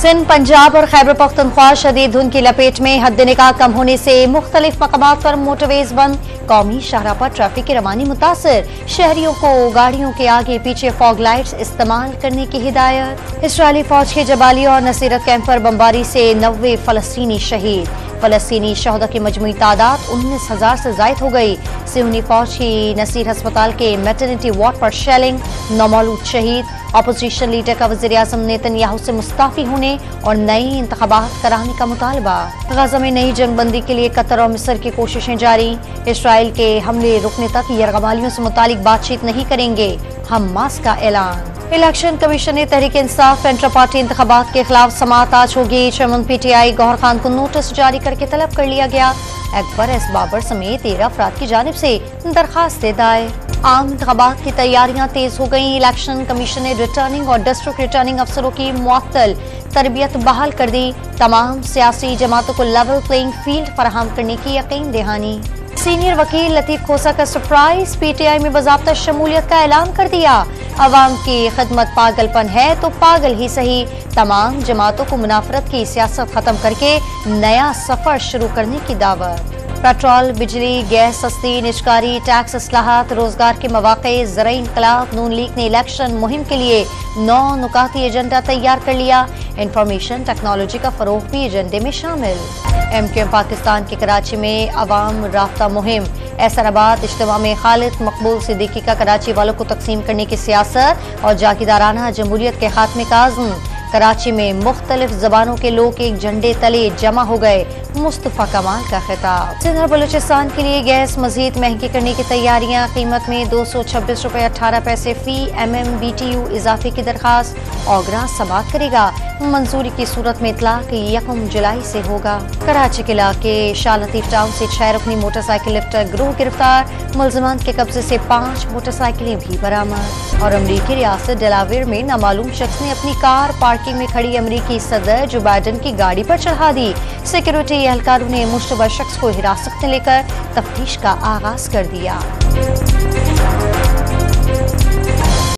सिंध, पंजाब और खैबर पख्तूनख्वा शदीद धुंध की लपेट में। हद निकाह कम होने से मुख्तलिफ मकामात पर मोटरवेज बंद। कौमी शाहराह पर ट्रैफिक की रवानी मुतासर। शहरियों को गाड़ियों के आगे पीछे फॉग लाइट्स इस्तेमाल करने की हिदायत। इसराइली फौज के जबाली और नसीरत कैंप पर बमबारी से 90 फलस्तीनी शहीद। फलस्तीनी शहदा की मजमूई तादाद 19,000 से जायद हो गई। सियोनी फौज की नसीर अस्पताल के मैटरनिटी वार्ड पर शेलिंग। नौमौलूद शहीद। अपोजिशन लीडर का वज़ीर आज़म नेतन्याहू से मुस्ताफी होने और नई इंतखाबात कराने का मुतालबा। गजा में नई जंगबंदी के लिए कतर और मिस्र की कोशिशें जारी। इसराइल के हमले रुकने तक यरगमालियों से मुतालिक बातचीत नहीं करेंगे, हमास का ऐलान। इलेक्शन कमीशन ने तहरीक इंसाफ इंटर पार्टी इंतखाबात के खिलाफ समाअत आज होगी। चेयरमैन PTI गौहर खान को नोटिस जारी करके तलब कर लिया गया। अकबर एस बाबर समेत 13 अफराद की जानिब से दरखास्तें दायर। आम इंतखाबात की तैयारियां तेज हो गई। इलेक्शन कमीशन ने रिटर्निंग और डिस्ट्रिक्ट रिटर्निंग अफसरों की मुअत्तल तरबियत बहाल कर दी। तमाम सियासी जमातों को लेवल प्लेइंग फील्ड फराहम करने की यकीन दहानी। सीनियर वकील लतीफ खोसा का सरप्राइज। PTI में बाज़ाब्ता शमूलियत का ऐलान कर दिया। अवाम की खिदमत पागलपन है तो पागल ही सही। तमाम जमातों को मुनाफरत की सियासत खत्म करके नया सफर शुरू करने की दावत। पेट्रोल, बिजली, गैस सस्ती, निजकारी, टैक्स इस्लाहात, रोजगार के मौके, ज़राई इनकलाब। नून लीग ने इलेक्शन मुहिम के लिए 9 नुकाती एजेंडा तैयार कर लिया। इंफॉर्मेशन टेक्नोलॉजी का फरोग भी एजेंडे में शामिल। MQM पाकिस्तान के कराची में अवाम राब्ता मुहिम। ऐसराबाद इज्तिमा में खालिद मकबूल सिद्दीकी का कराची वालों को तकसीम करने की सियासत और जागीदाराना जमहूरियत के खात्मे का आज़म। कराची में मुख्तलिफ जबानों के लोग एक झंडे तले जमा हो गए। मुस्तफा कमाल का खिताब। सिंध और बलूचिस्तान के लिए गैस मजीद महंगी करने की तैयारियां। कीमत में 226 रुपये 18 पैसे फी MMBTU इजाफे की दरखास्त। ओगरा समाअत करेगा। मंजूरी की सूरत में इतलाक 1 जुलाई से होगा। कराची के इलाके शाह लतीफ टाउन से 6 रुकनी मोटरसाइकिल लिफ्टर गिरोह गिरफ्तार। मुलजमान के कब्जे से 5 मोटरसाइकिलें भी बरामद। और अमरीकी रियासत डेलावेयर में नामालूम शख्स ने अपनी कार पार्किंग में खड़ी अमरीकी सदर जो बाइडन की गाड़ी पर चढ़ा दी। सिक्योरिटी एहलकारों ने मुश्तबा शख्स को हिरासत में लेकर तफ्तीश का आगाज कर दिया।